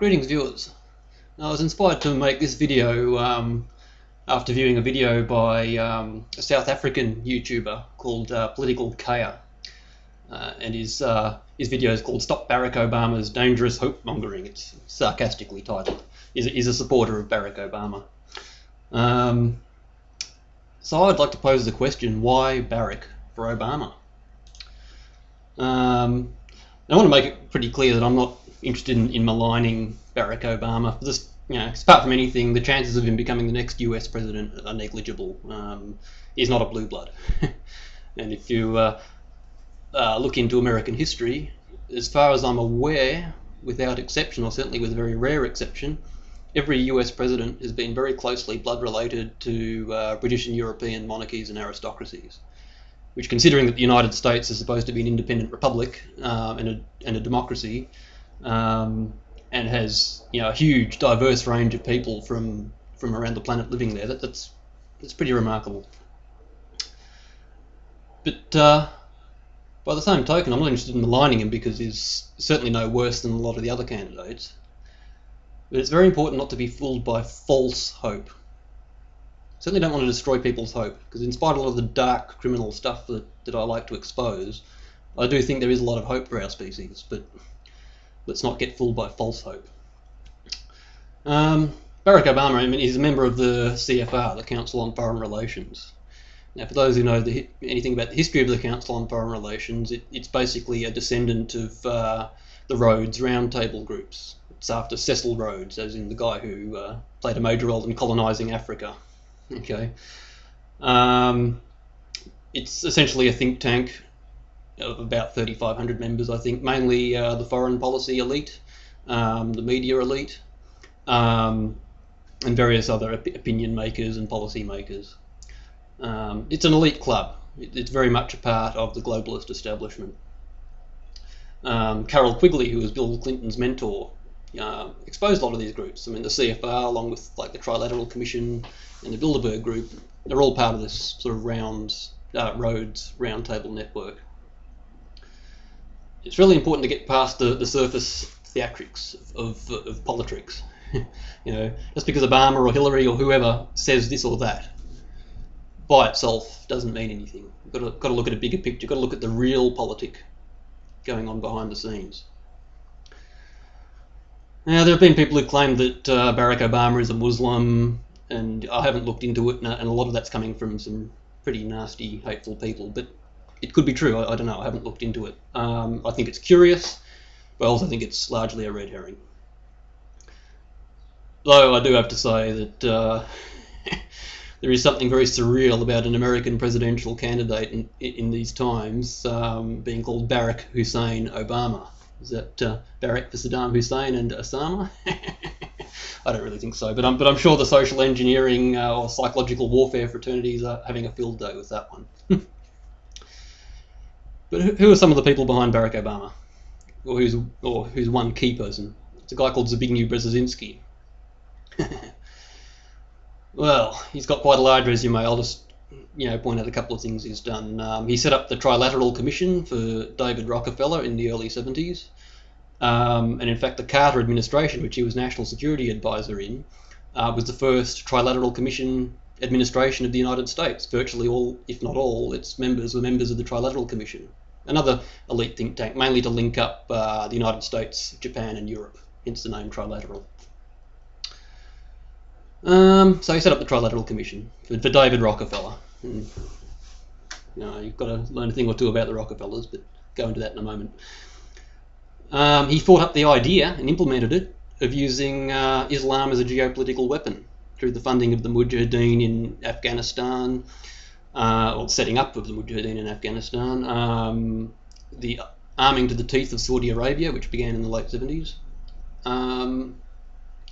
Greetings viewers. I was inspired to make this video after viewing a video by a South African YouTuber called Political Kaya, and his video is called Stop Barrack Obama's Dangerous Hope Mongering. It's sarcastically titled. He's a supporter of Barrack Obama. So I'd like to pose the question, why Barrack for Obama? I want to make it pretty clear that I'm not interested in maligning Barrack Obama. Just, apart from anything, the chances of him becoming the next US president are negligible. He's not a blue blood. And if you look into American history, as far as I'm aware, without exception, or certainly with a very rare exception, every US president has been very closely blood related to British and European monarchies and aristocracies. Which, considering that the United States is supposed to be an independent republic and a democracy, and has a huge, diverse range of people from around the planet living there, that's pretty remarkable. But by the same token, I'm not interested in maligning him because he's certainly no worse than a lot of the other candidates. But it's very important not to be fooled by false hope. Certainly don't want to destroy people's hope, because in spite of a lot of the dark criminal stuff that I like to expose, I do think there is a lot of hope for our species, but let's not get fooled by false hope. Barack Obama, he's a member of the CFR, the Council on Foreign Relations. Now, for those who know anything about the history of the Council on Foreign Relations, it's basically a descendant of the Rhodes roundtable groups. It's after Cecil Rhodes, as in the guy who played a major role in colonising Africa. Okay, it's essentially a think tank of about 3,500 members, I think, mainly the foreign policy elite, the media elite, and various other opinion makers and policy makers. It's an elite club. It's very much a part of the globalist establishment. Carroll Quigley, who was Bill Clinton's mentor, exposed a lot of these groups. The CFR, along with like the Trilateral Commission and the Bilderberg Group, they're all part of this sort of Rhodes roundtable network. It's really important to get past the surface theatrics of Politricks. Just because Obama or Hillary or whoever says this or that, by itself doesn't mean anything. You've got to look at a bigger picture. You've got to look at the realpolitik going on behind the scenes. Now, there have been people who claim that Barack Obama is a Muslim, and I haven't looked into it, and a lot of that's coming from some pretty nasty, hateful people, but it could be true. I don't know. I haven't looked into it. I think it's curious, but I also think it's largely a red herring. Though I do have to say that there is something very surreal about an American presidential candidate in these times being called Barrack Hussein Obama. Is that Barrack for Saddam Hussein and Osama? I don't really think so, but I'm sure the social engineering or psychological warfare fraternities are having a field day with that one. But who are some of the people behind Barack Obama, or who's one key person? It's a guy called Zbigniew Brzezinski. Well, he's got quite a large resume. I'll just point out a couple of things he's done. He set up the Trilateral Commission for David Rockefeller in the early 70s. And in fact, the Carter administration, which he was National Security Advisor in, was the first Trilateral Commission administration of the United States. Virtually all, if not all, its members were members of the Trilateral Commission. Another elite think tank, mainly to link up the United States, Japan and Europe, hence the name Trilateral. So he set up the Trilateral Commission for David Rockefeller. And, you've got to learn a thing or two about the Rockefellers, but go into that in a moment. He thought up the idea and implemented it of using Islam as a geopolitical weapon through the funding of the Mujahideen in Afghanistan, or setting up of the Mujahideen in Afghanistan, the arming to the teeth of Saudi Arabia, which began in the late 70s,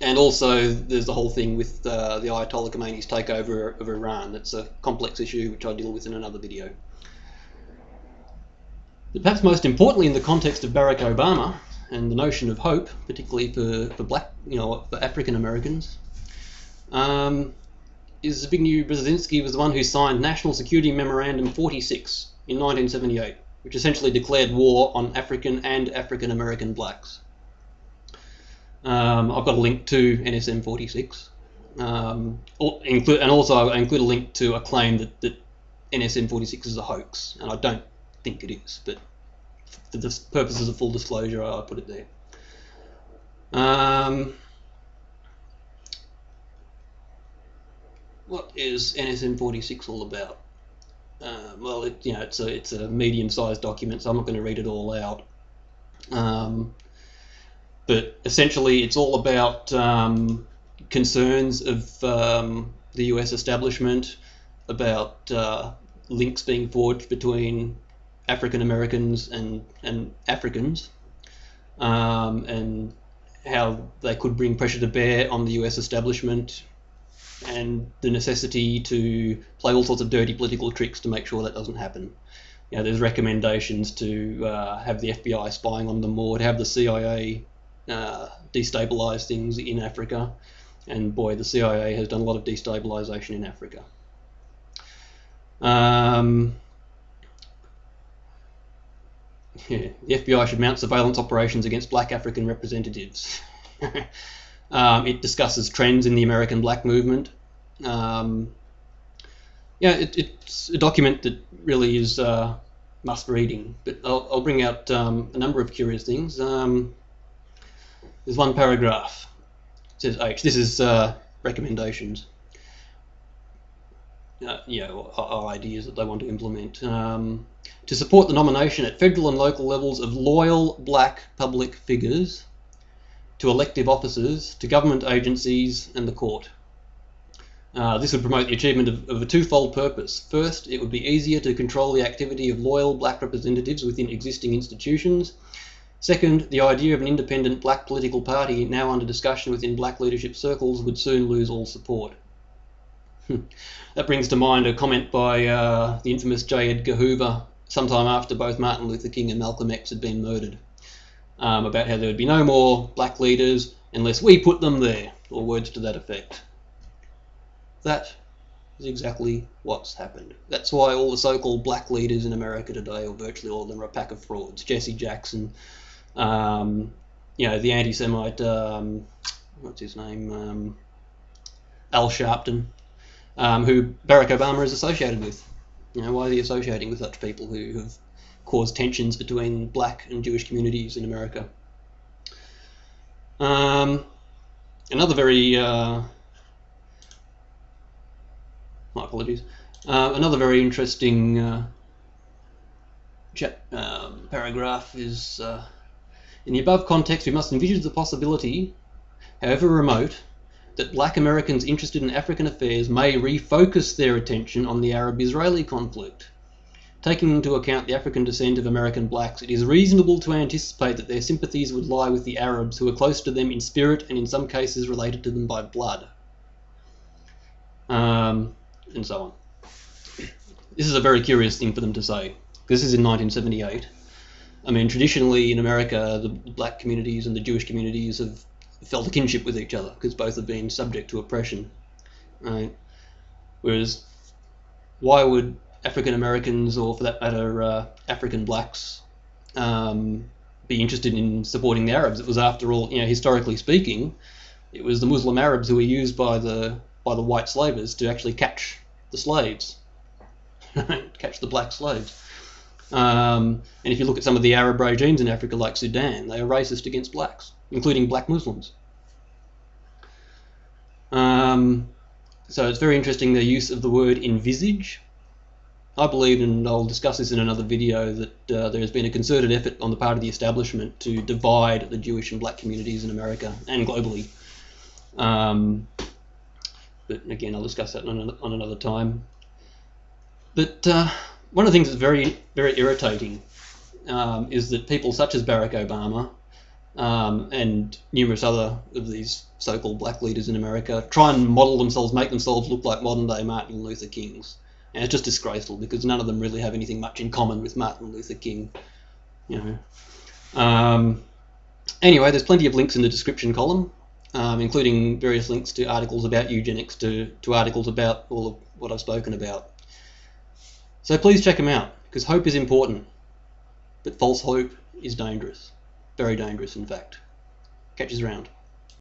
and also there's the whole thing with the Ayatollah Khomeini's takeover of Iran. That's a complex issue which I'll deal with in another video. But perhaps most importantly, in the context of Barack Obama and the notion of hope, particularly for black, for African Americans, is Zbigniew Brzezinski was the one who signed National Security Memorandum 46 in 1978, which essentially declared war on African and African American blacks. I've got a link to NSM 46, and also I include a link to a claim that NSM 46 is a hoax, and I don't think it is, but for the purposes of full disclosure, I put it there. What is NSM 46 all about? Well, it's a medium-sized document, so I'm not going to read it all out. But essentially, it's all about concerns of the US establishment about links being forged between African Americans and Africans, and how they could bring pressure to bear on the US establishment, and the necessity to play all sorts of dirty political tricks to make sure that doesn't happen. There's recommendations to have the FBI spying on them more, to have the CIA destabilize things in Africa, and boy, the CIA has done a lot of destabilization in Africa. The FBI should mount surveillance operations against black African representatives. It discusses trends in the American black movement. It's a document that really is must reading, but I'll bring out a number of curious things. There's one paragraph. It says H. This is recommendations. Or ideas that they want to implement. To support the nomination at federal and local levels of loyal black public figures to elective officers, to government agencies and the court. This would promote the achievement of a twofold purpose. First, it would be easier to control the activity of loyal black representatives within existing institutions. Second, the idea of an independent black political party now under discussion within black leadership circles would soon lose all support. That brings to mind a comment by the infamous J. Edgar Hoover sometime after both Martin Luther King and Malcolm X had been murdered, about how there would be no more black leaders unless we put them there, or words to that effect. That is exactly what's happened. That's why all the so-called black leaders in America today, or virtually all of them, are a pack of frauds. Jesse Jackson, the anti-Semite, what's his name, Al Sharpton, who Barack Obama is associated with. Why is he associating with such people who have caused tensions between black and Jewish communities in America? Another very my apologies. Another very interesting paragraph is, in the above context, we must envisage the possibility, however remote, that black Americans interested in African affairs may refocus their attention on the Arab-Israeli conflict. Taking into account the African descent of American blacks, it is reasonable to anticipate that their sympathies would lie with the Arabs, who are close to them in spirit and in some cases related to them by blood. And so on. This is a very curious thing for them to say. This is in 1978. I mean, traditionally in America, the black communities and the Jewish communities have felt a kinship with each other because both have been subject to oppression. Right? Whereas, why would African Americans, or for that matter, African blacks, be interested in supporting the Arabs? It was, after all, historically speaking, it was the Muslim Arabs who were used by the white slavers to actually catch the slaves, catch the black slaves. And if you look at some of the Arab regimes in Africa, like Sudan, they are racist against blacks, including black Muslims. So it's very interesting, the use of the word envisage. I believe, and I'll discuss this in another video, that there has been a concerted effort on the part of the establishment to divide the Jewish and black communities in America and globally. But again, I'll discuss that on another time. But one of the things that's very, very irritating is that people such as Barack Obama and numerous other of these so-called black leaders in America try and model themselves, make themselves look like modern-day Martin Luther Kings. And it's just disgraceful because none of them really have anything much in common with Martin Luther King. Anyway, there's plenty of links in the description column, including various links to articles about eugenics, to articles about all of what I've spoken about. So please check them out, because hope is important, but false hope is dangerous. Very dangerous, in fact. Catch us around.